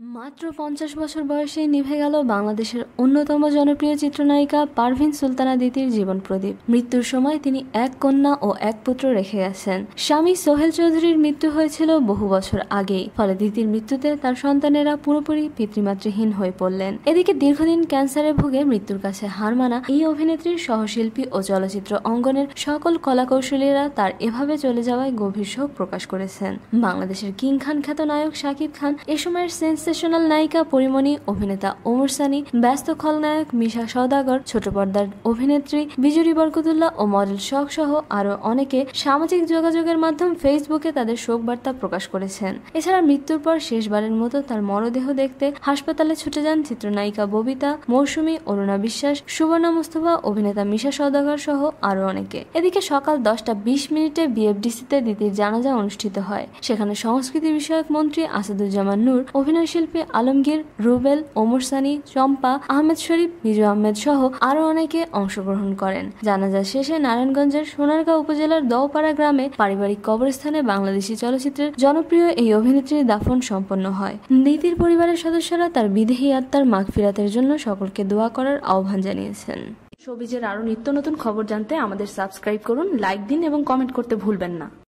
মাত্র ৫০ বছর বয়সেই নিভে গেল বাংলাদেশের অন্যতম জনপ্রিয় চিত্রনায়িকা পারভিন সুলতানা দিতির জীবন প্রদীপ। মৃত্যুর সময় তিনি এক কন্যা ও এক পুত্র রেখে গেছেন। স্বামী সোহেল চৌধুরীর মৃত্যু হয়েছিল বহু বছর আগেই, ফলে দিতির মৃত্যুতে তার সন্তানেরা পুরোপুরি পিতৃমাতৃহীন হয়ে পড়লেন। এদিকে দীর্ঘদিন ক্যান্সারে ভুগে মৃত্যুর কাছে হার মানা এই অভিনেত্রীর সহশিল্পী ও চলচ্চিত্র অঙ্গনের সকল কলাকৌশলীরা তার এভাবে চলে যাওয়ায় গভীর শোক প্রকাশ করেছেন। বাংলাদেশের কিং খান খ্যাত নায়ক শাকিব খান, এ সময়ের সেন্সেশনাল নায়িকা পরিমণি, অভিনেতা ওমর সানি, ব্যস্ত খলনায়ক মিশা সওদাগর, ছোট পর্দার অভিনেত্রী বিজুরি বরকতুল্লাহ ও মডেল শখ সহ আরো অনেকে সামাজিক যোগাযোগের মাধ্যম ফেসবুকে তাদের শোক বার্তা প্রকাশ করেছেন। এছাড়া মৃত্যুর পর শেষবারের মতো তার মরদেহ দেখতে হাসপাতালে ছুটে যান চিত্রনায়িকা ববিতা, মৌসুমী, অরুণা বিশ্বাস, সুবর্ণা মুস্তফা, অভিনেতা মিশা সওদাগর সহ আরো অনেকে। এদিকে সকাল 10টা 20 মিনিটে বিএফডিসিতে দিতির জানাজা অনুষ্ঠিত হয়। সেখানে সংস্কৃতি বিষয়ক মন্ত্রী আসাদুজ্জামান নূর, অভিনয় শিল্পী আলমগীর, রুবেল, ওমর সানি, চম্পা, আহমেদ শরীফ, বিজু আহমেদ সহ আরো অনেকে অংশগ্রহণ করেন। জানাজা শেষে নারায়ণগঞ্জের সোনারগাঁও উপজেলার দওপাড়া গ্রামে পারিবারিক কবরস্থানে বাংলাদেশি চলচ্চিত্রের জনপ্রিয় এই অভিনেত্রীর দাফন সম্পন্ন হয়। দিতির পরিবারের সদস্যরা তার বিদেহী আত্মার মাগফিরাতের জন্য সকলকে দোয়া করার আহ্বান জানিয়েছেন। শোবিজের আরো নিত্য নতুন খবর জানতে আমাদের সাবস্ক্রাইব করুন, লাইক দিন এবং কমেন্ট করতে ভুলবেন না।